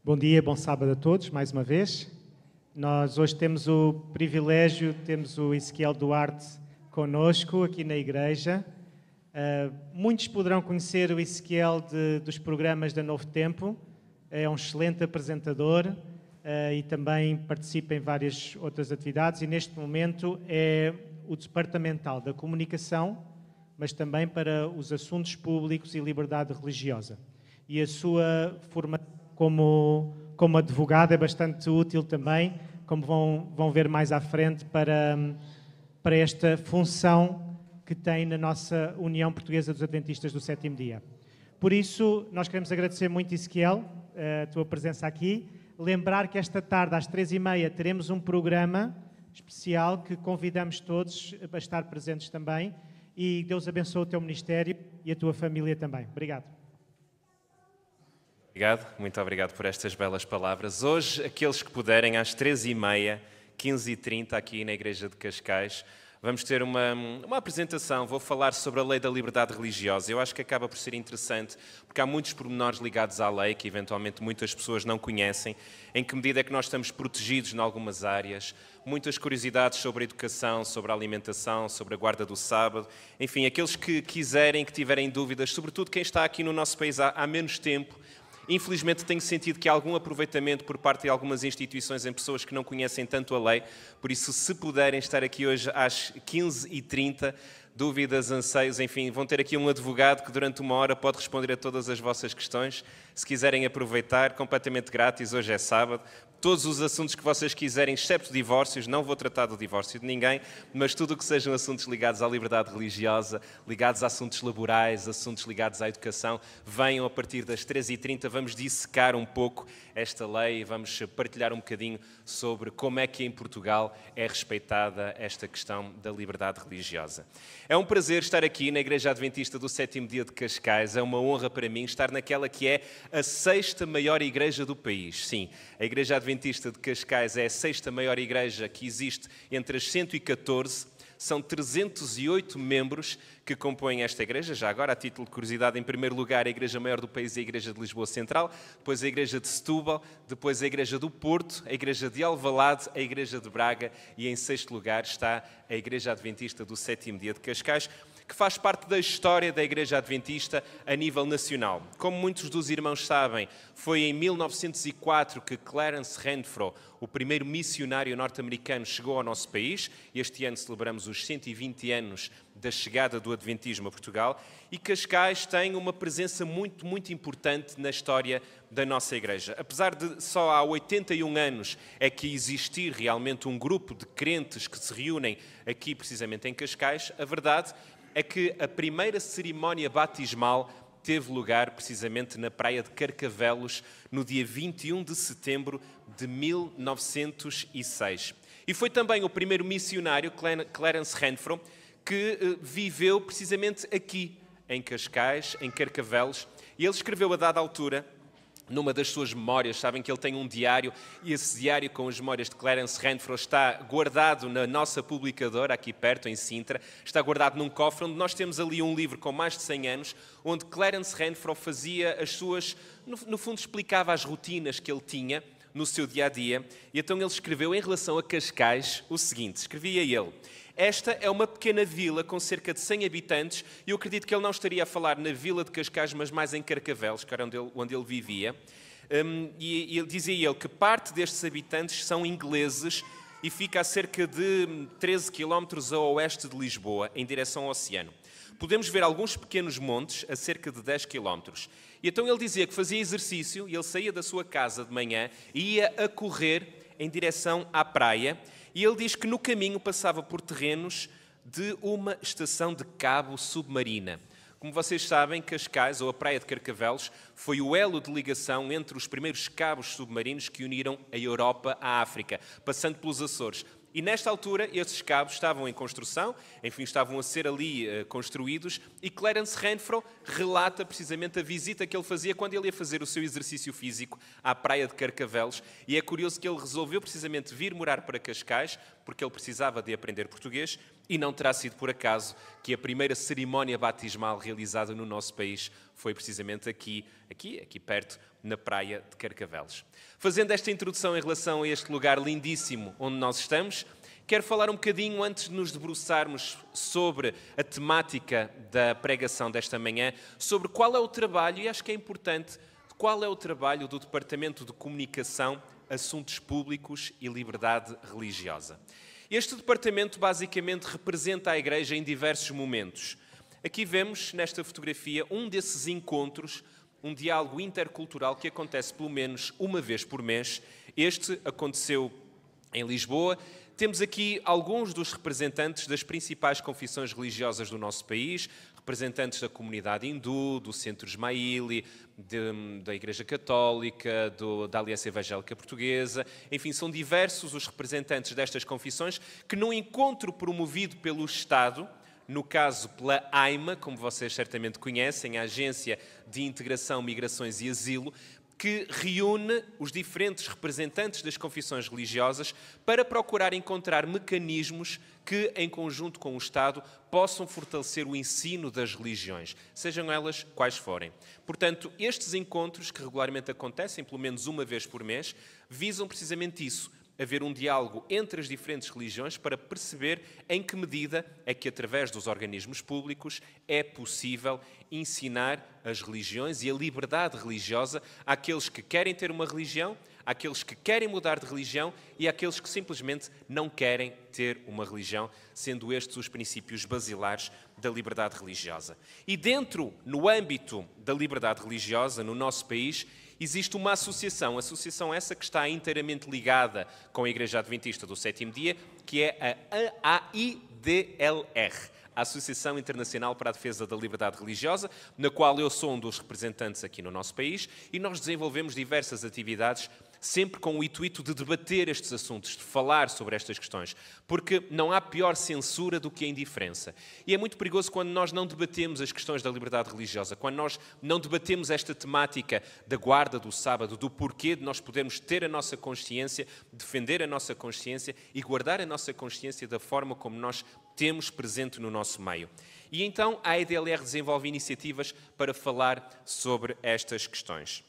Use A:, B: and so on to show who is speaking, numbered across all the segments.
A: Bom dia, bom sábado a todos, mais uma vez. Nós hoje temos o privilégio, temos o Ezequiel Duarte connosco aqui na igreja. Muitos poderão conhecer o Ezequiel dos programas da Novo Tempo. É um excelente apresentador e também participa em várias outras atividades. E neste momento é o departamental da comunicação, mas também para os assuntos públicos e liberdade religiosa. E a sua formação como advogado é bastante útil também, como vão ver mais à frente, para esta função que tem na nossa União Portuguesa dos Adventistas do Sétimo Dia. Por isso, nós queremos agradecer muito, Ezequiel, a tua presença aqui. Lembrar que esta tarde, às 3h30, teremos um programa especial que convidamos todos a estar presentes também. E Deus abençoe o teu ministério e a tua família também. Obrigado.
B: Muito obrigado por estas belas palavras. Hoje, aqueles que puderem, às 3h30, 15h30, aqui na Igreja de Cascais, vamos ter uma apresentação. Vou falar sobre a lei da liberdade religiosa. Eu acho que acaba por ser interessante, porque há muitos pormenores ligados à lei que eventualmente muitas pessoas não conhecem. Em que medida é que nós estamos protegidos em algumas áreas? Muitas curiosidades sobre a educação, sobre a alimentação, sobre a guarda do sábado. Enfim, aqueles que quiserem, que tiverem dúvidas, sobretudo quem está aqui no nosso país há menos tempo. Infelizmente tenho sentido que há algum aproveitamento por parte de algumas instituições em pessoas que não conhecem tanto a lei, por isso se puderem estar aqui hoje às 15h30, dúvidas, anseios, enfim, vão ter aqui um advogado que durante 1 hora pode responder a todas as vossas questões. Se quiserem aproveitar, completamente grátis, hoje é sábado. Todos os assuntos que vocês quiserem, excepto divórcios, não vou tratar do divórcio de ninguém, mas tudo o que sejam assuntos ligados à liberdade religiosa, ligados a assuntos laborais, assuntos ligados à educação, venham a partir das 3h30, vamos dissecar um pouco esta lei e vamos partilhar um bocadinho sobre como é que em Portugal é respeitada esta questão da liberdade religiosa. É um prazer estar aqui na Igreja Adventista do Sétimo Dia de Cascais, é uma honra para mim estar naquela que é a 6ª maior igreja do país. Sim, a Igreja Adventista de Cascais é a 6ª maior igreja que existe entre as 114, são 308 membros que compõem esta igreja. Já agora, a título de curiosidade, em primeiro lugar, a igreja maior do país é a Igreja de Lisboa Central, depois a Igreja de Setúbal, depois a Igreja do Porto, a Igreja de Alvalade, a Igreja de Braga e em 6º lugar está a Igreja Adventista do Sétimo Dia de Cascais, que faz parte da história da Igreja Adventista a nível nacional. Como muitos dos irmãos sabem, foi em 1904 que Clarence Renfro, o primeiro missionário norte-americano, chegou ao nosso país. Este ano celebramos os 120 anos da chegada do Adventismo a Portugal e Cascais tem uma presença muito, muito importante na história da nossa Igreja. Apesar de só há 81 anos é que existir realmente um grupo de crentes que se reúnem aqui precisamente em Cascais, a verdade é que a primeira cerimónia batismal teve lugar precisamente na praia de Carcavelos no dia 21 de setembro de 1906. E foi também o primeiro missionário, Clarence Renfro, que viveu precisamente aqui, em Cascais, em Carcavelos, e ele escreveu a dada altura, numa das suas memórias, sabem que ele tem um diário, e esse diário com as memórias de Clarence Renfro está guardado na nossa publicadora, aqui perto, em Sintra, está guardado num cofre, onde nós temos ali um livro com mais de 100 anos, onde Clarence Renfro fazia as suas, no fundo explicava as rotinas que ele tinha no seu dia-a-dia, e então ele escreveu em relação a Cascais o seguinte, escrevia ele: esta é uma pequena vila com cerca de 100 habitantes e eu acredito que ele não estaria a falar na vila de Cascais, mas mais em Carcavelos, que era onde ele vivia. E dizia ele que parte destes habitantes são ingleses e fica a cerca de 13 quilómetros a oeste de Lisboa, em direção ao oceano. Podemos ver alguns pequenos montes a cerca de 10 quilómetros. E então ele dizia que fazia exercício e ele saía da sua casa de manhã e ia a correr em direção à praia. E ele diz que no caminho passava por terrenos de uma estação de cabo submarina. Como vocês sabem, Cascais, ou a praia de Carcavelos, foi o elo de ligação entre os primeiros cabos submarinos que uniram a Europa à África, passando pelos Açores. E nesta altura, esses cabos estavam em construção, enfim, estavam a ser ali construídos, e Clarence Renfro relata precisamente a visita que ele fazia quando ele ia fazer o seu exercício físico à praia de Carcavelos, e é curioso que ele resolveu precisamente vir morar para Cascais, porque ele precisava de aprender português, E não terá sido por acaso que a primeira cerimónia batismal realizada no nosso país foi precisamente aqui perto, na praia de Carcavelos. Fazendo esta introdução em relação a este lugar lindíssimo onde nós estamos, quero falar um bocadinho, antes de nos debruçarmos sobre a temática da pregação desta manhã, sobre qual é o trabalho, e acho que é importante, qual é o trabalho do Departamento de Comunicação, Assuntos Públicos e Liberdade Religiosa. Este departamento basicamente representa a Igreja em diversos momentos. Aqui vemos, nesta fotografia, um desses encontros, um diálogo intercultural que acontece pelo menos uma vez por mês. Este aconteceu em Lisboa. Temos aqui alguns dos representantes das principais confissões religiosas do nosso país, representantes da comunidade hindu, do Centro Ismaili, da Igreja Católica, da Aliança Evangélica Portuguesa. Enfim, são diversos os representantes destas confissões que, num encontro promovido pelo Estado, no caso pela AIMA, como vocês certamente conhecem, a Agência de Integração, Migrações e Asilo, que reúne os diferentes representantes das confissões religiosas para procurar encontrar mecanismos que, em conjunto com o Estado, possam fortalecer o ensino das religiões, sejam elas quais forem. Portanto, estes encontros, que regularmente acontecem pelo menos uma vez por mês, visam precisamente isso, haver um diálogo entre as diferentes religiões para perceber em que medida é que, através dos organismos públicos, é possível ensinar as religiões e a liberdade religiosa àqueles que querem ter uma religião, àqueles que querem mudar de religião e àqueles que simplesmente não querem ter uma religião, sendo estes os princípios basilares da liberdade religiosa. E no âmbito da liberdade religiosa, no nosso país, existe uma associação essa que está inteiramente ligada com a Igreja Adventista do Sétimo Dia, que é a AIDLR, a Associação Internacional para a Defesa da Liberdade Religiosa, na qual eu sou um dos representantes aqui no nosso país, e nós desenvolvemos diversas atividades sempre com o intuito de debater estes assuntos, de falar sobre estas questões, porque não há pior censura do que a indiferença. E é muito perigoso quando nós não debatemos as questões da liberdade religiosa, quando nós não debatemos esta temática da guarda do sábado, do porquê de nós podermos ter a nossa consciência, defender a nossa consciência e guardar a nossa consciência da forma como nós temos presente no nosso meio. E então a AIDLR desenvolve iniciativas para falar sobre estas questões.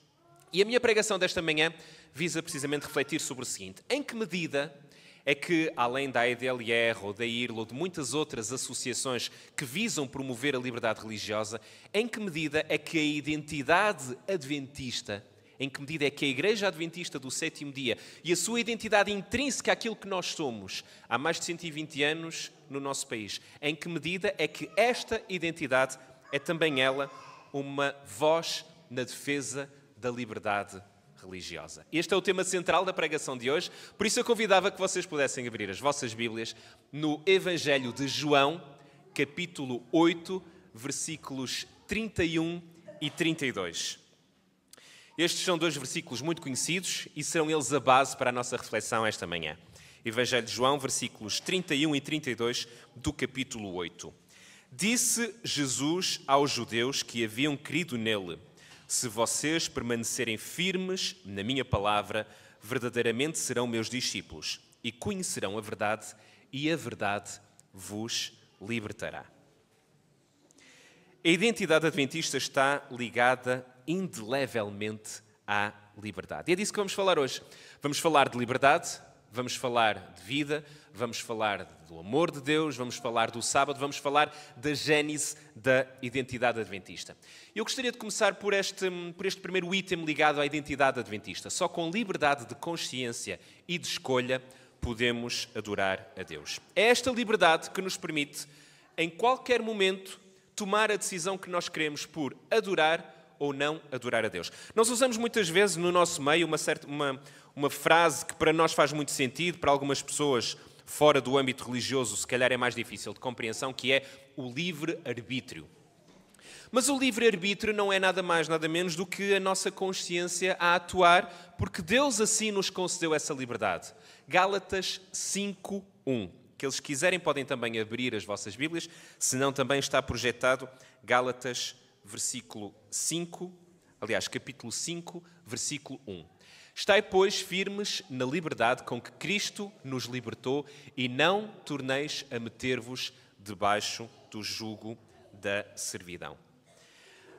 B: E a minha pregação desta manhã visa precisamente refletir sobre o seguinte: em que medida é que, além da AIDLR ou da IRLO, ou de muitas outras associações que visam promover a liberdade religiosa, em que medida é que a identidade adventista, em que medida é que a Igreja Adventista do Sétimo Dia e a sua identidade intrínseca àquilo que nós somos há mais de 120 anos no nosso país, em que medida é que esta identidade é também ela uma voz na defesa da liberdade religiosa. Este é o tema central da pregação de hoje, por isso eu convidava que vocês pudessem abrir as vossas Bíblias no Evangelho de João, capítulo 8, versículos 31 e 32. Estes são dois versículos muito conhecidos e serão eles a base para a nossa reflexão esta manhã. Evangelho de João, versículos 31 e 32 do capítulo 8. Disse Jesus aos judeus que haviam crido nele: se vocês permanecerem firmes na minha palavra, verdadeiramente serão meus discípulos e conhecerão a verdade, e a verdade vos libertará. A identidade adventista está ligada indelevelmente à liberdade. E é disso que vamos falar hoje. Vamos falar de liberdade, vamos falar de vida, vamos falar do amor de Deus, vamos falar do sábado, vamos falar da gênese da identidade adventista. Eu gostaria de começar por este primeiro item ligado à identidade adventista. Só com liberdade de consciência e de escolha podemos adorar a Deus. É esta liberdade que nos permite, em qualquer momento, tomar a decisão que nós queremos por adorar ou não adorar a Deus. Nós usamos muitas vezes no nosso meio uma frase que para nós faz muito sentido, para algumas pessoas fora do âmbito religioso se calhar é mais difícil de compreensão, que é o livre-arbítrio. Mas o livre-arbítrio não é nada mais, nada menos do que a nossa consciência a atuar, porque Deus assim nos concedeu essa liberdade. Gálatas 5:1. Aqueles que quiserem podem também abrir as vossas Bíblias, senão também está projetado capítulo 5, versículo 1. Estai, pois, firmes na liberdade com que Cristo nos libertou e não torneis a meter-vos debaixo do jugo da servidão.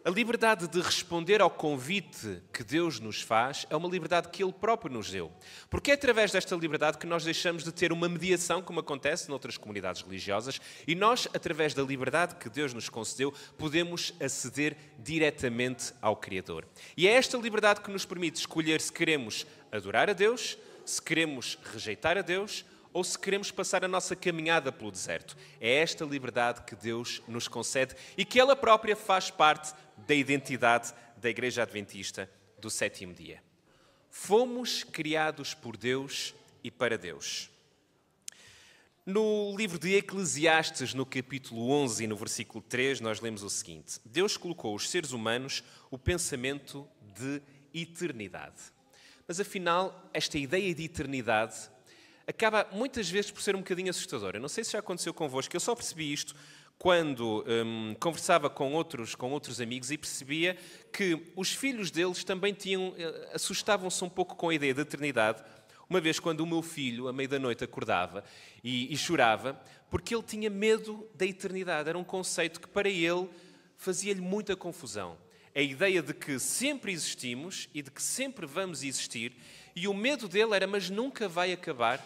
B: A liberdade de responder ao convite que Deus nos faz é uma liberdade que Ele próprio nos deu. Porque é através desta liberdade que nós deixamos de ter uma mediação, como acontece noutras comunidades religiosas, e nós, através da liberdade que Deus nos concedeu, podemos aceder diretamente ao Criador. E é esta liberdade que nos permite escolher se queremos adorar a Deus, se queremos rejeitar a Deus, ou se queremos passar a nossa caminhada pelo deserto. É esta liberdade que Deus nos concede e que ela própria faz parte da identidade da Igreja Adventista do sétimo dia. Fomos criados por Deus e para Deus. No livro de Eclesiastes, no capítulo 11 e no versículo 3, nós lemos o seguinte: Deus colocou aos seres humanos o pensamento de eternidade. Mas afinal, esta ideia de eternidade acaba muitas vezes por ser um bocadinho assustadora. Não sei se já aconteceu convosco, eu só percebi isto quando conversava com outros amigos e percebia que os filhos deles também assustavam-se um pouco com a ideia da eternidade. Uma vez, quando o meu filho, à meia da noite, acordava e chorava, porque ele tinha medo da eternidade. Era um conceito que para ele fazia-lhe muita confusão. A ideia de que sempre existimos e de que sempre vamos existir, e o medo dele era, mas nunca vai acabar.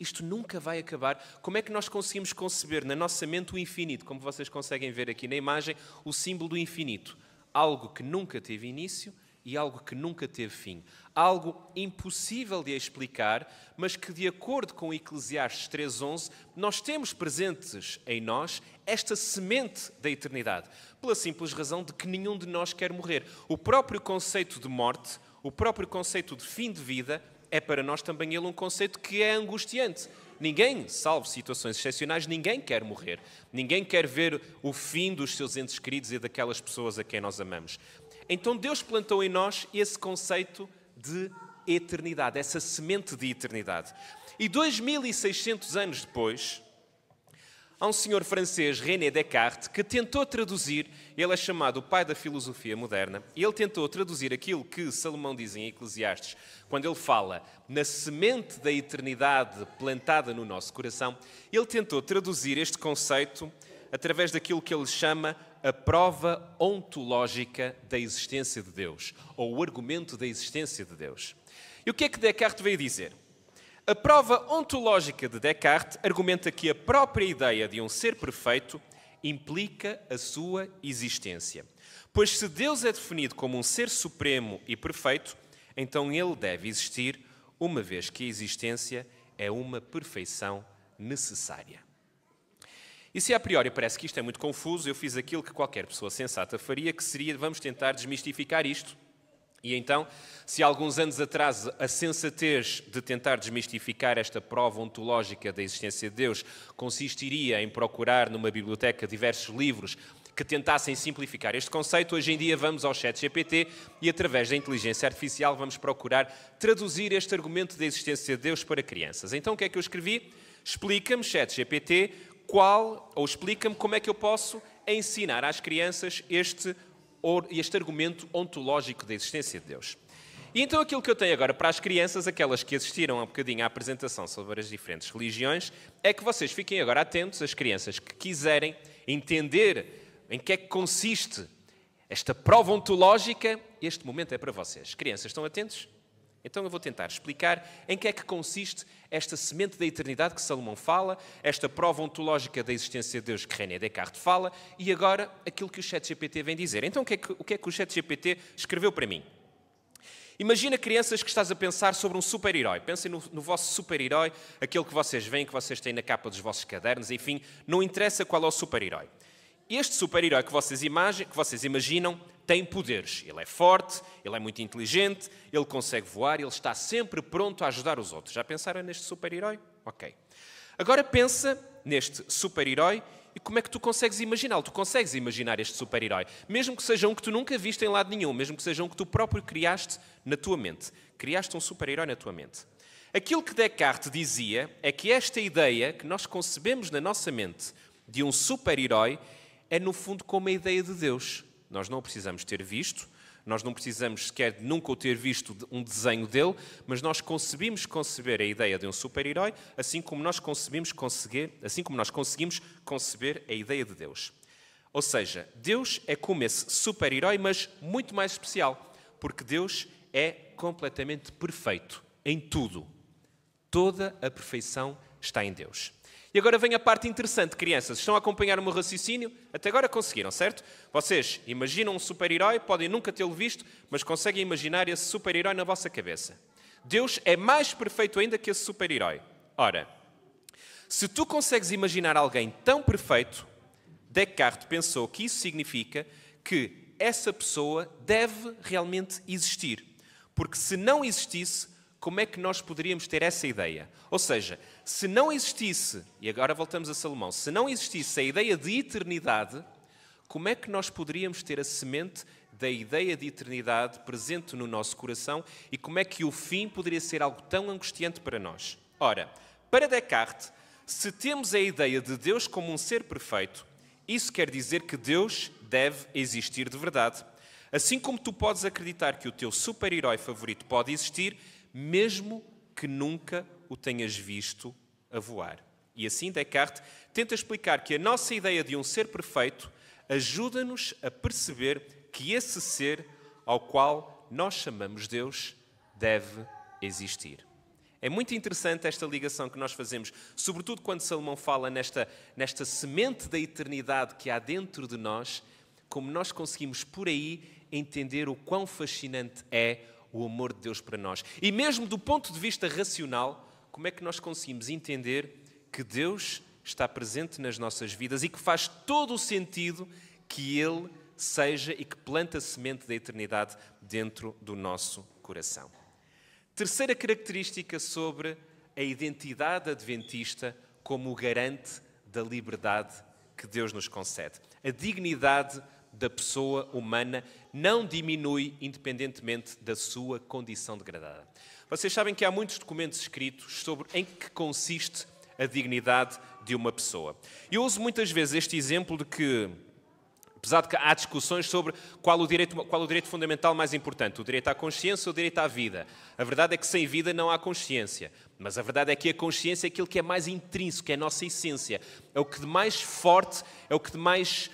B: Isto nunca vai acabar. Como é que nós conseguimos conceber na nossa mente o infinito? Como vocês conseguem ver aqui na imagem, o símbolo do infinito. Algo que nunca teve início e algo que nunca teve fim. Algo impossível de explicar, mas que, de acordo com Eclesiastes 3:11, nós temos presentes em nós esta semente da eternidade, pela simples razão de que nenhum de nós quer morrer. O próprio conceito de morte, o próprio conceito de fim de vida, é para nós também ele um conceito que é angustiante. Ninguém, salvo situações excepcionais, ninguém quer morrer. Ninguém quer ver o fim dos seus entes queridos e daquelas pessoas a quem nós amamos. Então Deus plantou em nós esse conceito de eternidade, essa semente de eternidade. E 2600 anos depois, há um senhor francês, René Descartes, que tentou traduzir, ele é chamado o pai da filosofia moderna, e ele tentou traduzir aquilo que Salomão diz em Eclesiastes, quando ele fala na semente da eternidade plantada no nosso coração, ele tentou traduzir este conceito através daquilo que ele chama a prova ontológica da existência de Deus, ou o argumento da existência de Deus. E o que é que Descartes veio dizer? A prova ontológica de Descartes argumenta que a própria ideia de um ser perfeito implica a sua existência. Pois se Deus é definido como um ser supremo e perfeito, então ele deve existir, uma vez que a existência é uma perfeição necessária. E se a priori parece que isto é muito confuso, eu fiz aquilo que qualquer pessoa sensata faria, que seria, vamos tentar desmistificar isto. E então, se há alguns anos atrás a sensatez de tentar desmistificar esta prova ontológica da existência de Deus consistiria em procurar numa biblioteca diversos livros que tentassem simplificar este conceito, hoje em dia vamos ao ChatGPT e através da inteligência artificial vamos procurar traduzir este argumento da existência de Deus para crianças. Então o que é que eu escrevi? Explica-me, ChatGPT, explica-me como é que eu posso ensinar às crianças este argumento ontológico da existência de Deus. E então aquilo que eu tenho agora para as crianças, aquelas que assistiram há um bocadinho à apresentação sobre as diferentes religiões, é que vocês fiquem agora atentos, as crianças que quiserem entender em que é que consiste esta prova ontológica, este momento é para vocês. Crianças, estão atentos? Então eu vou tentar explicar em que é que consiste esta semente da eternidade que Salomão fala, esta prova ontológica da existência de Deus que René Descartes fala e agora aquilo que o ChatGPT vem dizer. Então o que é que o ChatGPT escreveu para mim? Imagina, crianças, que estás a pensar sobre um super-herói. Pensem no vosso super-herói, aquele que vocês veem, que vocês têm na capa dos vossos cadernos, enfim, não interessa qual é o super-herói. Este super-herói que vocês imaginam tem poderes. Ele é forte, ele é muito inteligente, ele consegue voar, ele está sempre pronto a ajudar os outros. Já pensaram neste super-herói? Ok. Agora pensa neste super-herói e como é que tu consegues imaginá-lo? Tu consegues imaginar este super-herói, mesmo que seja um que tu nunca viste em lado nenhum, mesmo que seja um que tu próprio criaste na tua mente. Criaste um super-herói na tua mente. Aquilo que Descartes dizia é que esta ideia que nós concebemos na nossa mente de um super-herói é, no fundo, como a ideia de Deus. Nós não o precisamos ter visto, Nós não precisamos sequer de nunca o ter visto um desenho dele, mas nós conseguimos conceber a ideia de um super-herói, assim como nós conseguimos conceber a ideia de Deus. Ou seja, Deus é como esse super-herói, mas muito mais especial, porque Deus é completamente perfeito em tudo. Toda a perfeição está em Deus. E agora vem a parte interessante, crianças. Estão a acompanhar o meu raciocínio? Até agora conseguiram, certo? Vocês imaginam um super-herói, podem nunca tê-lo visto, mas conseguem imaginar esse super-herói na vossa cabeça. Deus é mais perfeito ainda que esse super-herói. Ora, se tu consegues imaginar alguém tão perfeito, Descartes pensou que isso significa que essa pessoa deve realmente existir. Porque se não existisse, como é que nós poderíamos ter essa ideia? Ou seja, se não existisse, e agora voltamos a Salomão, se não existisse a ideia de eternidade, como é que nós poderíamos ter a semente da ideia de eternidade presente no nosso coração e como é que o fim poderia ser algo tão angustiante para nós? Ora, para Descartes, se temos a ideia de Deus como um ser perfeito, isso quer dizer que Deus deve existir de verdade. Assim como tu podes acreditar que o teu super-herói favorito pode existir, mesmo que nunca o tenhas visto a voar. E assim Descartes tenta explicar que a nossa ideia de um ser perfeito ajuda-nos a perceber que esse ser ao qual nós chamamos Deus deve existir. É muito interessante esta ligação que nós fazemos, sobretudo quando Salomão fala nesta semente da eternidade que há dentro de nós, como nós conseguimos por aí entender o quão fascinante é o amor de Deus para nós. E mesmo do ponto de vista racional, como é que nós conseguimos entender que Deus está presente nas nossas vidas e que faz todo o sentido que Ele seja e que planta a semente da eternidade dentro do nosso coração. Terceira característica sobre a identidade adventista como o garante da liberdade que Deus nos concede. A dignidade da pessoa humana não diminui independentemente da sua condição degradada. Vocês sabem que há muitos documentos escritos sobre em que consiste a dignidade de uma pessoa. Eu uso muitas vezes este exemplo de que, apesar de que há discussões sobre qual o direito fundamental mais importante, o direito à consciência ou o direito à vida. A verdade é que sem vida não há consciência. Mas a verdade é que a consciência é aquilo que é mais intrínseco, é a nossa essência. É o que de mais forte, é o que de mais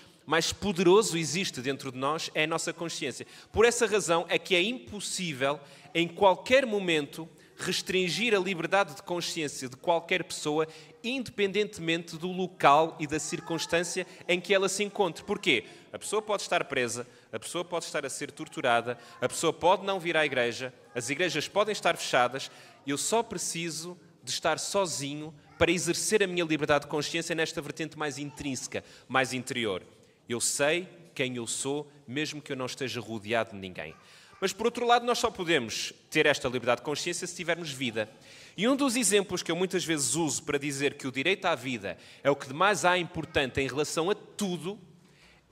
B: poderoso existe dentro de nós, é a nossa consciência. Por essa razão é que é impossível, em qualquer momento, restringir a liberdade de consciência de qualquer pessoa, independentemente do local e da circunstância em que ela se encontre. Porquê? A pessoa pode estar presa, a pessoa pode estar a ser torturada, a pessoa pode não vir à igreja, as igrejas podem estar fechadas, eu só preciso de estar sozinho para exercer a minha liberdade de consciência nesta vertente mais intrínseca, mais interior. Eu sei quem eu sou, mesmo que eu não esteja rodeado de ninguém. Mas, por outro lado, nós só podemos ter esta liberdade de consciência se tivermos vida. E um dos exemplos que eu muitas vezes uso para dizer que o direito à vida é o que de mais há importante em relação a tudo,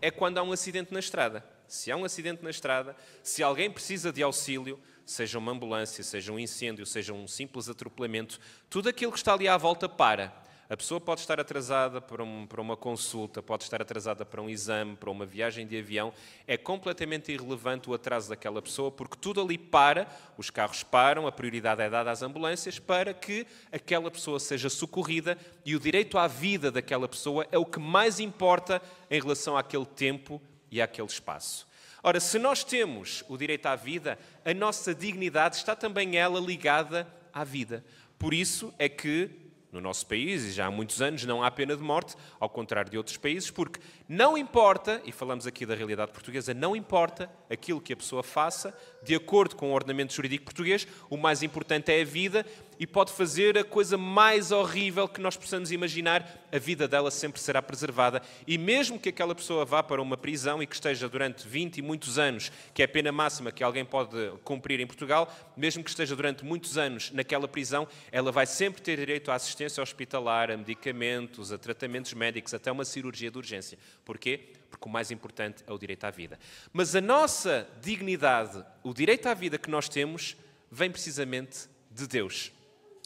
B: é quando há um acidente na estrada. Se há um acidente na estrada, se alguém precisa de auxílio, seja uma ambulância, seja um incêndio, seja um simples atropelamento, tudo aquilo que está ali à volta para. A pessoa pode estar atrasada para uma consulta, pode estar atrasada para um exame, para uma viagem de avião. É completamente irrelevante o atraso daquela pessoa, porque tudo ali para, os carros param, a prioridade é dada às ambulâncias para que aquela pessoa seja socorrida e o direito à vida daquela pessoa é o que mais importa em relação àquele tempo e àquele espaço. Ora, se nós temos o direito à vida, a nossa dignidade está também ela ligada à vida. Por isso é que no nosso país, e já há muitos anos, não há pena de morte, ao contrário de outros países, porque não importa, e falamos aqui da realidade portuguesa, não importa aquilo que a pessoa faça, de acordo com o ordenamento jurídico português, o mais importante é a vida e pode fazer a coisa mais horrível que nós possamos imaginar, a vida dela sempre será preservada. E mesmo que aquela pessoa vá para uma prisão e que esteja durante 20 e muitos anos, que é a pena máxima que alguém pode cumprir em Portugal, mesmo que esteja durante muitos anos naquela prisão, ela vai sempre ter direito à assistência hospitalar, a medicamentos, a tratamentos médicos, até uma cirurgia de urgência. Porquê? Porque o mais importante é o direito à vida. Mas a nossa dignidade, o direito à vida que nós temos, vem precisamente de Deus.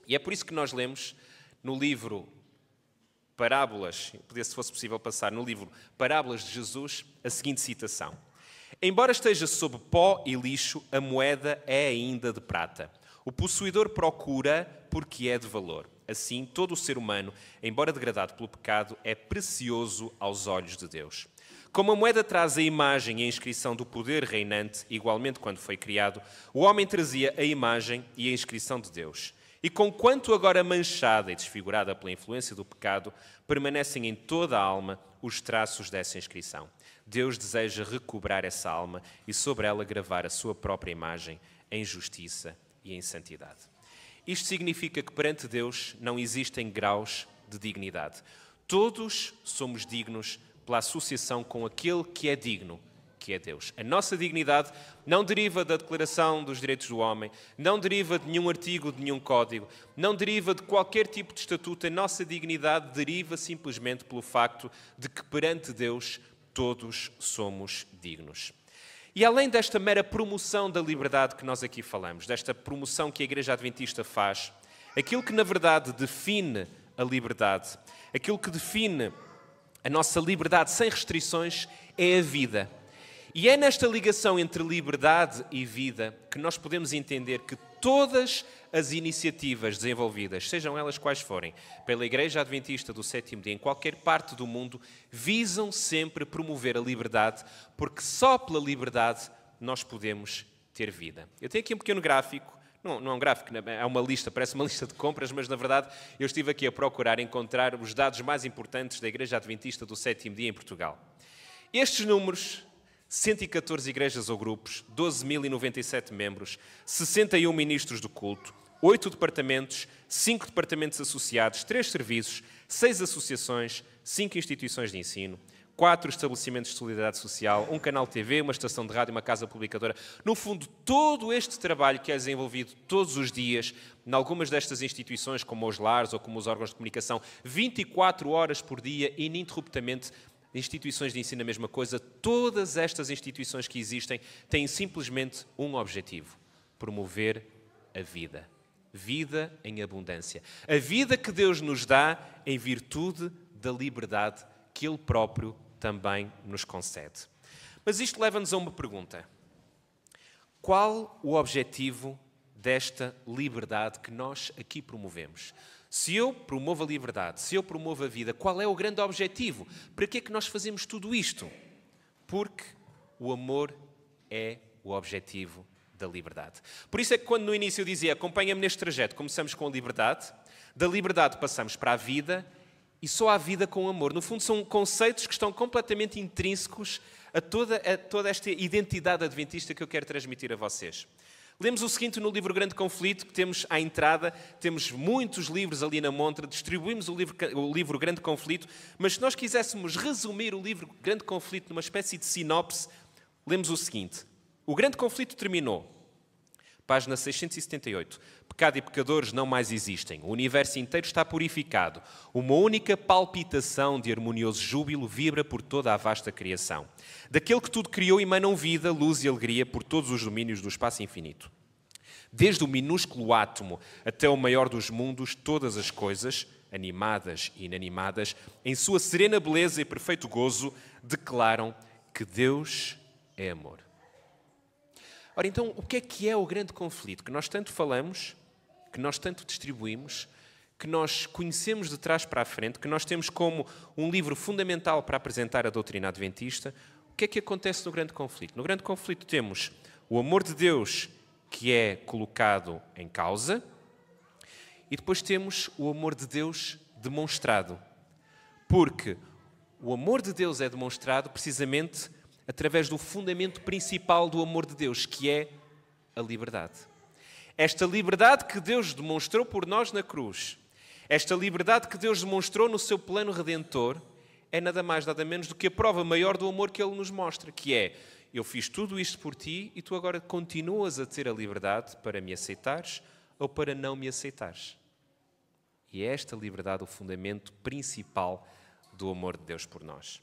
B: E é por isso que nós lemos no livro Parábolas, se fosse possível passar no livro Parábolas de Jesus, a seguinte citação. Embora esteja sob pó e lixo, a moeda é ainda de prata. O possuidor procura porque é de valor. Assim, todo o ser humano, embora degradado pelo pecado, é precioso aos olhos de Deus. Como a moeda traz a imagem e a inscrição do poder reinante, igualmente quando foi criado, o homem trazia a imagem e a inscrição de Deus. E conquanto agora manchada e desfigurada pela influência do pecado, permanecem em toda a alma os traços dessa inscrição. Deus deseja recobrar essa alma e sobre ela gravar a sua própria imagem em justiça e em santidade. Isto significa que perante Deus não existem graus de dignidade. Todos somos dignos pela associação com aquele que é digno, que é Deus. A nossa dignidade não deriva da Declaração dos Direitos do Homem, não deriva de nenhum artigo, de nenhum código, não deriva de qualquer tipo de estatuto. A nossa dignidade deriva simplesmente pelo facto de que perante Deus todos somos dignos. E além desta mera promoção da liberdade que nós aqui falamos, desta promoção que a Igreja Adventista faz, aquilo que na verdade define a liberdade, aquilo que define a nossa liberdade sem restrições é a vida. E é nesta ligação entre liberdade e vida que nós podemos entender que todas as iniciativas desenvolvidas, sejam elas quais forem, pela Igreja Adventista do Sétimo Dia em qualquer parte do mundo, visam sempre promover a liberdade, porque só pela liberdade nós podemos ter vida. Eu tenho aqui um pequeno gráfico, não é um gráfico, é uma lista, parece uma lista de compras, mas na verdade eu estive aqui a procurar encontrar os dados mais importantes da Igreja Adventista do Sétimo Dia em Portugal. Estes números: 114 igrejas ou grupos, 12.097 membros, 61 ministros do culto, 8 departamentos, 5 departamentos associados, 3 serviços, 6 associações, 5 instituições de ensino, 4 estabelecimentos de solidariedade social, um canal de TV, uma estação de rádio, uma casa publicadora. No fundo, todo este trabalho que é desenvolvido todos os dias, em algumas destas instituições, como os lares ou como os órgãos de comunicação, 24 horas por dia, ininterruptamente. Instituições de ensino, a mesma coisa. Todas estas instituições que existem têm simplesmente um objetivo: promover a vida. Vida em abundância. A vida que Deus nos dá em virtude da liberdade que Ele próprio também nos concede. Mas isto leva-nos a uma pergunta: qual o objetivo desta liberdade que nós aqui promovemos? Se eu promovo a liberdade, se eu promovo a vida, qual é o grande objetivo? Para que é que nós fazemos tudo isto? Porque o amor é o objetivo da liberdade. Por isso é que quando no início eu dizia acompanha-me neste trajeto, começamos com a liberdade, da liberdade passamos para a vida e só há vida com amor. No fundo são conceitos que estão completamente intrínsecos a toda esta identidade adventista que eu quero transmitir a vocês. Lemos o seguinte no livro Grande Conflito, que temos à entrada, temos muitos livros ali na montra, distribuímos o livro Grande Conflito, mas se nós quiséssemos resumir o livro Grande Conflito numa espécie de sinopse, lemos o seguinte: o Grande Conflito terminou. Página 678. Pecado e pecadores não mais existem. O universo inteiro está purificado. Uma única palpitação de harmonioso júbilo vibra por toda a vasta criação. Daquele que tudo criou emanam vida, luz e alegria por todos os domínios do espaço infinito. Desde o minúsculo átomo até o maior dos mundos, todas as coisas, animadas e inanimadas, em sua serena beleza e perfeito gozo, declaram que Deus é amor. Ora, então, o que é o grande conflito que nós tanto falamos, que nós tanto distribuímos, que nós conhecemos de trás para a frente, que nós temos como um livro fundamental para apresentar a doutrina adventista? O que é que acontece no grande conflito? No grande conflito temos o amor de Deus que é colocado em causa e depois temos o amor de Deus demonstrado. Porque o amor de Deus é demonstrado precisamente através do fundamento principal do amor de Deus, que é a liberdade. Esta liberdade que Deus demonstrou por nós na cruz, esta liberdade que Deus demonstrou no seu plano redentor, é nada mais, nada menos do que a prova maior do amor que Ele nos mostra, que é: eu fiz tudo isto por ti e tu agora continuas a ter a liberdade para me aceitares ou para não me aceitares. E é esta liberdade o fundamento principal do amor de Deus por nós.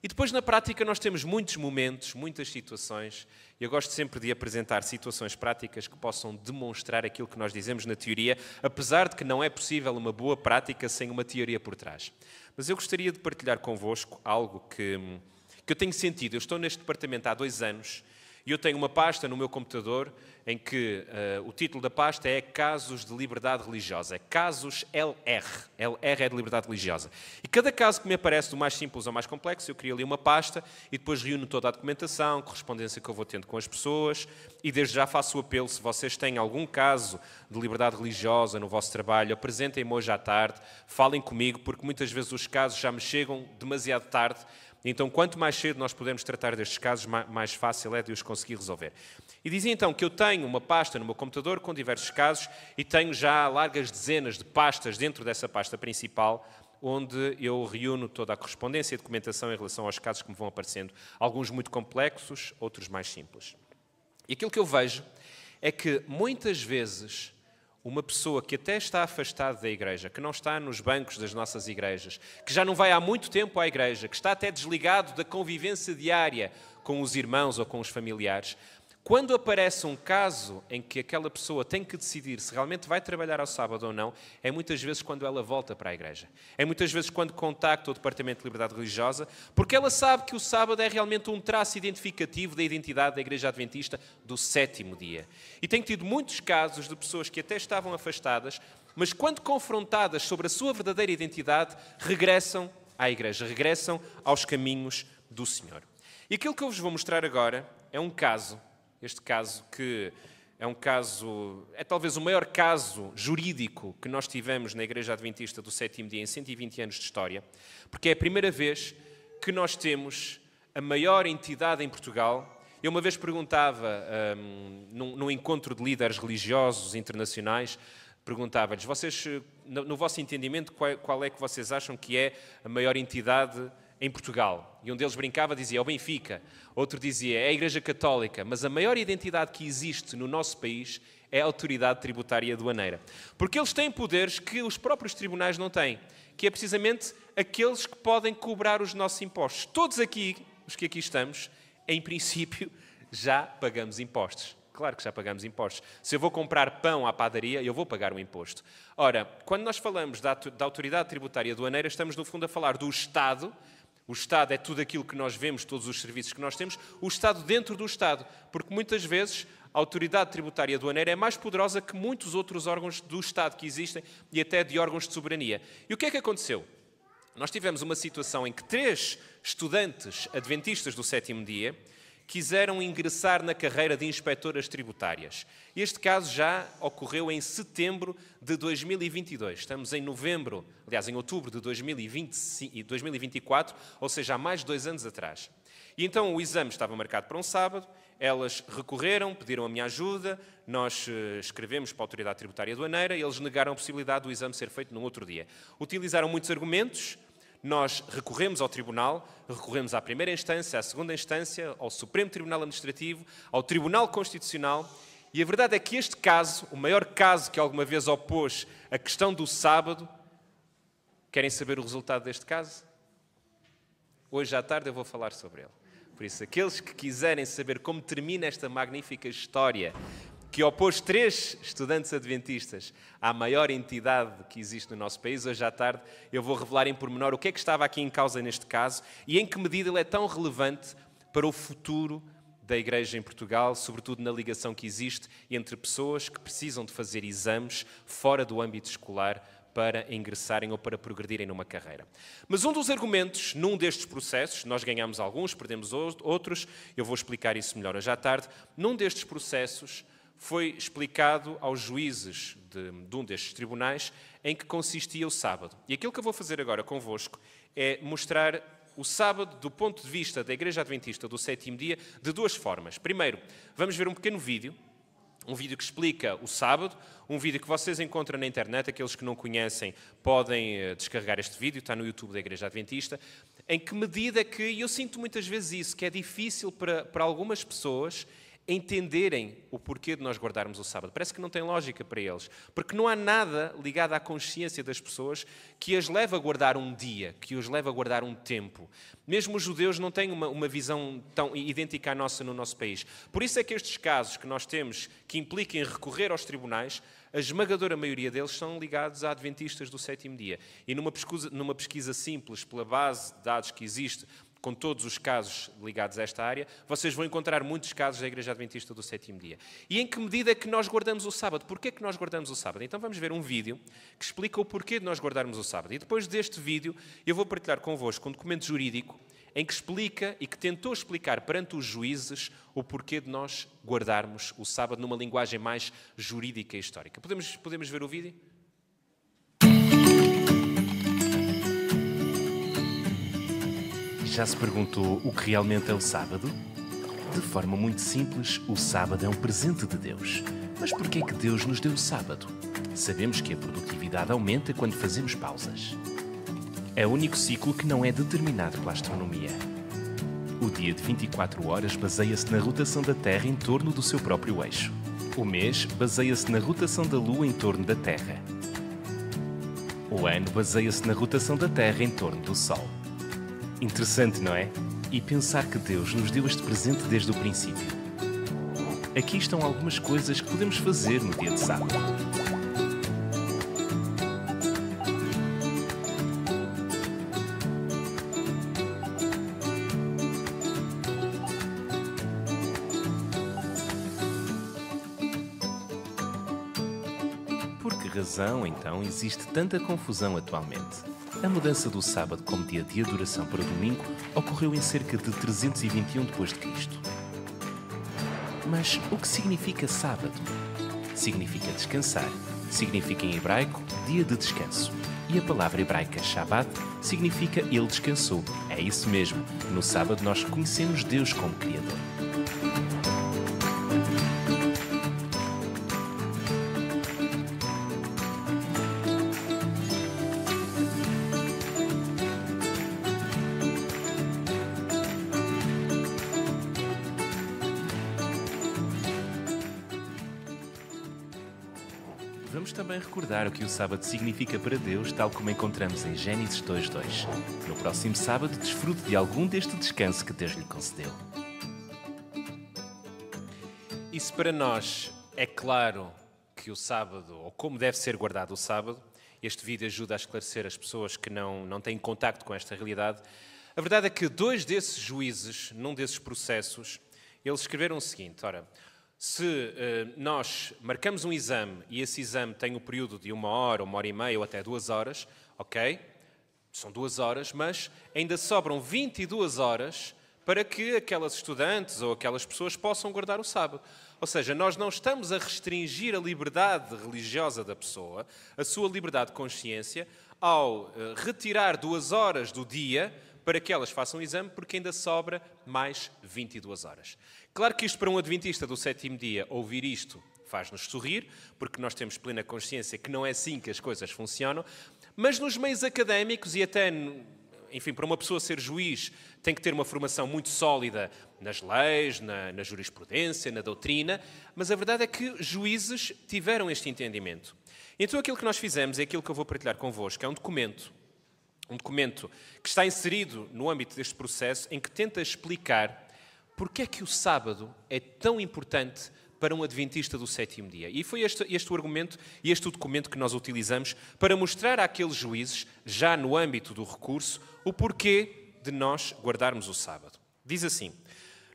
B: E depois, na prática, nós temos muitos momentos, muitas situações, e eu gosto sempre de apresentar situações práticas que possam demonstrar aquilo que nós dizemos na teoria, apesar de que não é possível uma boa prática sem uma teoria por trás. Mas eu gostaria de partilhar convosco algo que que eu tenho sentido. Eu estou neste departamento há 2 anos e eu tenho uma pasta no meu computador em que o título da pasta é Casos de Liberdade Religiosa. É Casos LR. LR é de Liberdade Religiosa. E cada caso que me aparece, do mais simples ao mais complexo, eu crio ali uma pasta e depois reúno toda a documentação, correspondência que eu vou tendo com as pessoas e desde já faço o apelo, se vocês têm algum caso de liberdade religiosa no vosso trabalho, apresentem-me hoje à tarde, falem comigo, porque muitas vezes os casos já me chegam demasiado tarde. Então, quanto mais cedo nós pudermos tratar destes casos, mais fácil é de os conseguir resolver. E dizia então que eu tenho uma pasta no meu computador com diversos casos e tenho já largas dezenas de pastas dentro dessa pasta principal, onde eu reúno toda a correspondência e documentação em relação aos casos que me vão aparecendo, alguns muito complexos, outros mais simples. E aquilo que eu vejo é que muitas vezes uma pessoa que até está afastada da igreja, que não está nos bancos das nossas igrejas, que já não vai há muito tempo à igreja, que está até desligado da convivência diária com os irmãos ou com os familiares, quando aparece um caso em que aquela pessoa tem que decidir se realmente vai trabalhar ao sábado ou não, é muitas vezes quando ela volta para a igreja. É muitas vezes quando contacta o Departamento de Liberdade Religiosa, porque ela sabe que o sábado é realmente um traço identificativo da identidade da Igreja Adventista do 7º dia. E tenho tido muitos casos de pessoas que até estavam afastadas, mas quando confrontadas sobre a sua verdadeira identidade, regressam à igreja, regressam aos caminhos do Senhor. E aquilo que eu vos vou mostrar agora é um caso. Este caso que é talvez o maior caso jurídico que nós tivemos na Igreja Adventista do 7º dia em 120 anos de história, porque é a primeira vez que nós temos a maior entidade em Portugal. Eu uma vez perguntava, num encontro de líderes religiosos internacionais, perguntava-lhes, vocês, no vosso entendimento, qual é que vocês acham que é a maior entidade em Portugal? E um deles brincava, dizia, é o Benfica. Outro dizia, é a Igreja Católica. Mas a maior identidade que existe no nosso país é a Autoridade Tributária Aduaneira. Porque eles têm poderes que os próprios tribunais não têm, que é precisamente aqueles que podem cobrar os nossos impostos. Todos aqui, os que aqui estamos, em princípio, já pagamos impostos. Claro que já pagamos impostos. Se eu vou comprar pão à padaria, eu vou pagar um imposto. Ora, quando nós falamos da Autoridade Tributária Aduaneira, estamos no fundo a falar do Estado. O Estado é tudo aquilo que nós vemos, todos os serviços que nós temos, o Estado dentro do Estado. Porque muitas vezes a Autoridade Tributária Aduaneira é mais poderosa que muitos outros órgãos do Estado que existem e até de órgãos de soberania. E o que é que aconteceu? Nós tivemos uma situação em que 3 estudantes adventistas do 7º dia quiseram ingressar na carreira de inspetoras tributárias. Este caso já ocorreu em setembro de 2022. Estamos em outubro de 2024, ou seja, há mais de 2 anos atrás. E então o exame estava marcado para um sábado, elas recorreram, pediram a minha ajuda, nós escrevemos para a Autoridade Tributária Aduaneira e eles negaram a possibilidade do exame ser feito num outro dia. Utilizaram muitos argumentos. Nós recorremos ao Tribunal, recorremos à primeira instância, à segunda instância, ao Supremo Tribunal Administrativo, ao Tribunal Constitucional, e a verdade é que este caso, o maior caso que alguma vez opôs a questão do sábado, querem saber o resultado deste caso? Hoje à tarde eu vou falar sobre ele. Por isso, aqueles que quiserem saber como termina esta magnífica história que opôs 3 estudantes adventistas à maior entidade que existe no nosso país, hoje à tarde eu vou revelar em pormenor o que é que estava aqui em causa neste caso e em que medida ele é tão relevante para o futuro da Igreja em Portugal, sobretudo na ligação que existe entre pessoas que precisam de fazer exames fora do âmbito escolar para ingressarem ou para progredirem numa carreira. Mas um dos argumentos num destes processos, nós ganhamos alguns, perdemos outros, eu vou explicar isso melhor hoje à tarde, num destes processos foi explicado aos juízes de um destes tribunais em que consistia o sábado. E aquilo que eu vou fazer agora convosco é mostrar o sábado do ponto de vista da Igreja Adventista do 7º dia de 2 formas. Primeiro, vamos ver um pequeno vídeo, um vídeo que explica o sábado, um vídeo que vocês encontram na internet, aqueles que não conhecem podem descarregar este vídeo, está no YouTube da Igreja Adventista, em que medida que, e eu sinto muitas vezes isso, que é difícil para algumas pessoas entenderem o porquê de nós guardarmos o sábado. Parece que não tem lógica para eles, porque não há nada ligado à consciência das pessoas que as leva a guardar um dia, que os leva a guardar um tempo. Mesmo os judeus não têm uma visão tão idêntica à nossa no nosso país. Por isso é que estes casos que nós temos que impliquem recorrer aos tribunais, a esmagadora maioria deles são ligados a adventistas do 7º dia. E numa pesquisa simples, pela base de dados que existe, com todos os casos ligados a esta área, vocês vão encontrar muitos casos da Igreja Adventista do Sétimo Dia. E em que medida é que nós guardamos o sábado? Porquê é que nós guardamos o sábado? Então vamos ver um vídeo que explica o porquê de nós guardarmos o sábado. E depois deste vídeo eu vou partilhar convosco um documento jurídico em que explica e que tentou explicar perante os juízes o porquê de nós guardarmos o sábado numa linguagem mais jurídica e histórica. Podemos ver o vídeo?
C: Já se perguntou o que realmente é o sábado? De forma muito simples, o sábado é um presente de Deus. Mas por que é que Deus nos deu o sábado? Sabemos que a produtividade aumenta quando fazemos pausas. É o único ciclo que não é determinado pela astronomia. O dia de 24 horas baseia-se na rotação da Terra em torno do seu próprio eixo. O mês baseia-se na rotação da Lua em torno da Terra. O ano baseia-se na rotação da Terra em torno do Sol. Interessante, não é? E pensar que Deus nos deu este presente desde o princípio. Aqui estão algumas coisas que podemos fazer no dia de sábado. Por que razão, então, existe tanta confusão atualmente? A mudança do sábado como dia de adoração para domingo ocorreu em cerca de 321 d.C. Mas o que significa sábado? Significa descansar. Significa em hebraico dia de descanso. E a palavra hebraica Shabbat significa ele descansou. É isso mesmo. No sábado nós reconhecemos Deus como Criador. Vamos também recordar o que o sábado significa para Deus, tal como encontramos em Gênesis 2:2. No próximo sábado, desfrute de algum deste descanso que Deus lhe concedeu.
B: E se para nós é claro que o sábado, ou como deve ser guardado o sábado, este vídeo ajuda a esclarecer as pessoas que não têm contacto com esta realidade, a verdade é que 2 desses juízes, num desses processos, eles escreveram o seguinte: ora, se nós marcamos um exame e esse exame tem um período de 1 hora, 1h30 ou até 2 horas, ok, são 2 horas, mas ainda sobram 22 horas para que aquelas estudantes ou aquelas pessoas possam guardar o sábado. Ou seja, nós não estamos a restringir a liberdade religiosa da pessoa, a sua liberdade de consciência, ao retirar 2 horas do dia para que elas façam o exame, porque ainda sobra mais 22 horas. Claro que isto para um adventista do sétimo dia, ouvir isto faz-nos sorrir, porque nós temos plena consciência que não é assim que as coisas funcionam, mas nos meios académicos e até, enfim, para uma pessoa ser juiz, tem que ter uma formação muito sólida nas leis, na jurisprudência, na doutrina, mas a verdade é que juízes tiveram este entendimento. Então aquilo que nós fizemos é aquilo que eu vou partilhar convosco, é um documento que está inserido no âmbito deste processo, em que tenta explicar porque é que o sábado é tão importante para um adventista do sétimo dia. E foi este o argumento e este o documento que nós utilizamos para mostrar àqueles juízes, já no âmbito do recurso, o porquê de nós guardarmos o sábado. Diz assim: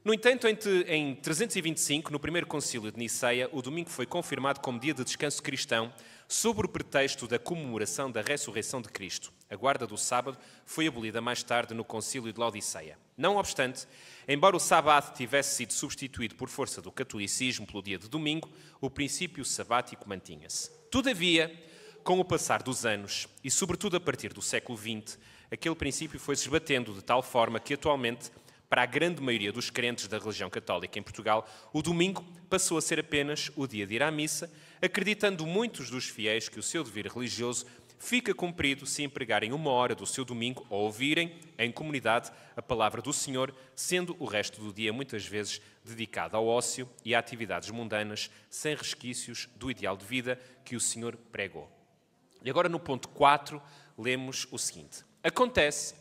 B: no entanto, em 325, no primeiro concílio de Niceia, o domingo foi confirmado como dia de descanso cristão, sob o pretexto da comemoração da ressurreição de Cristo. A guarda do sábado foi abolida mais tarde no concílio de Laodiceia. Não obstante, embora o sábado tivesse sido substituído por força do catolicismo pelo dia de domingo, o princípio sabático mantinha-se. Todavia, com o passar dos anos, e sobretudo a partir do século XX, aquele princípio foi-se esbatendo de tal forma que atualmente, para a grande maioria dos crentes da religião católica em Portugal, o domingo passou a ser apenas o dia de ir à missa, acreditando muitos dos fiéis que o seu dever religioso fica cumprido se empregarem 1 hora do seu domingo ou ouvirem, em comunidade, a palavra do Senhor, sendo o resto do dia muitas vezes dedicado ao ócio e a atividades mundanas, sem resquícios do ideal de vida que o Senhor pregou. E agora no ponto 4, lemos o seguinte: acontece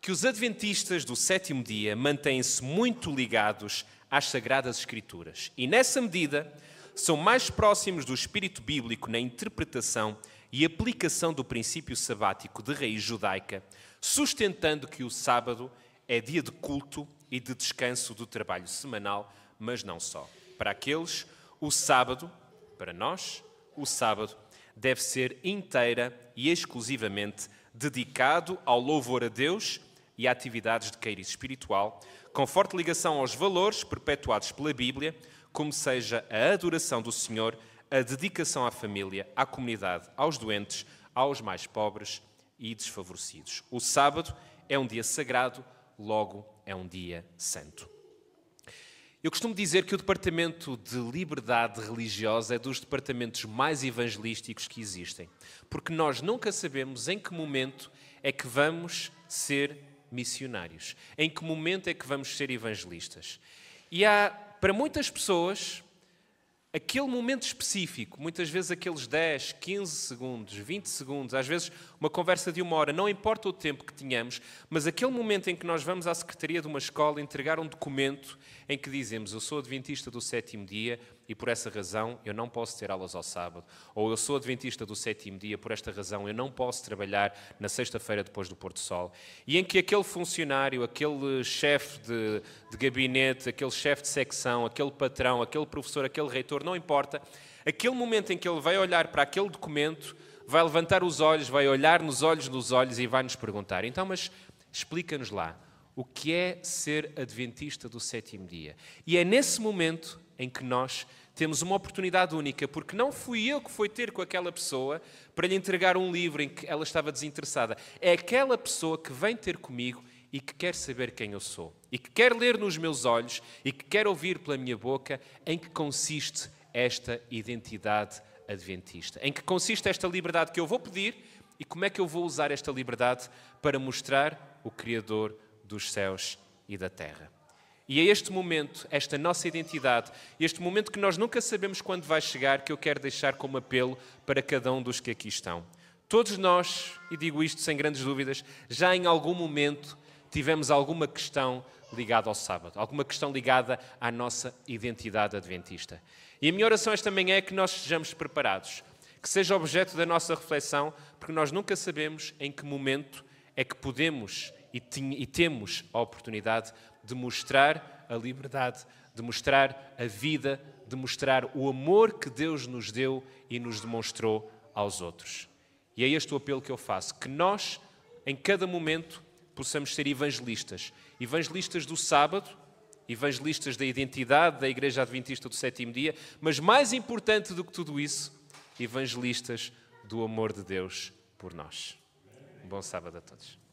B: que os adventistas do sétimo dia mantêm-se muito ligados às Sagradas Escrituras e, nessa medida, são mais próximos do espírito bíblico na interpretação e aplicação do princípio sabático de raiz judaica, sustentando que o sábado é dia de culto e de descanso do trabalho semanal, mas não só. Para aqueles, o sábado, para nós, o sábado deve ser inteira e exclusivamente dedicado ao louvor a Deus e a atividades de cariz espiritual, com forte ligação aos valores perpetuados pela Bíblia, como seja a adoração do Senhor, a dedicação à família, à comunidade, aos doentes, aos mais pobres e desfavorecidos. O sábado é um dia sagrado, logo é um dia santo. Eu costumo dizer que o Departamento de Liberdade Religiosa é dos departamentos mais evangelísticos que existem, porque nós nunca sabemos em que momento é que vamos ser missionários, em que momento é que vamos ser evangelistas. E há, para muitas pessoas, aquele momento específico, muitas vezes aqueles 10, 15 segundos, 20 segundos, às vezes uma conversa de 1 hora, não importa o tempo que tenhamos, mas aquele momento em que nós vamos à secretaria de uma escola entregar um documento em que dizemos: eu sou adventista do 7º dia e por essa razão eu não posso ter aulas ao sábado. Ou eu sou adventista do 7º dia, por esta razão eu não posso trabalhar na sexta-feira depois do pôr do sol. E em que aquele funcionário, aquele chefe de gabinete, aquele chefe de secção, aquele patrão, aquele professor, aquele reitor, não importa, aquele momento em que ele vai olhar para aquele documento, vai levantar os olhos, vai olhar nos olhos e vai nos perguntar: então, mas explica-nos lá, o que é ser adventista do 7º dia? E é nesse momento em que nós temos uma oportunidade única, porque não fui eu que fui ter com aquela pessoa para lhe entregar um livro em que ela estava desinteressada. É aquela pessoa que vem ter comigo e que quer saber quem eu sou, e que quer ler nos meus olhos, e que quer ouvir pela minha boca em que consiste esta identidade adventista, em que consiste esta liberdade que eu vou pedir e como é que eu vou usar esta liberdade para mostrar o Criador dos céus e da terra. E é este momento, esta nossa identidade, este momento que nós nunca sabemos quando vai chegar, que eu quero deixar como apelo para cada um dos que aqui estão. Todos nós, e digo isto sem grandes dúvidas, já em algum momento tivemos alguma questão ligada ao sábado, alguma questão ligada à nossa identidade adventista. E a minha oração esta manhã é que nós sejamos preparados, que seja objeto da nossa reflexão, porque nós nunca sabemos em que momento é que podemos e temos a oportunidade de mostrar a liberdade, de mostrar a vida, de mostrar o amor que Deus nos deu e nos demonstrou aos outros. E é este o apelo que eu faço, que nós, em cada momento, possamos ser evangelistas. Evangelistas do sábado, evangelistas da identidade da Igreja Adventista do 7º dia, mas mais importante do que tudo isso, evangelistas do amor de Deus por nós. Um bom sábado a todos.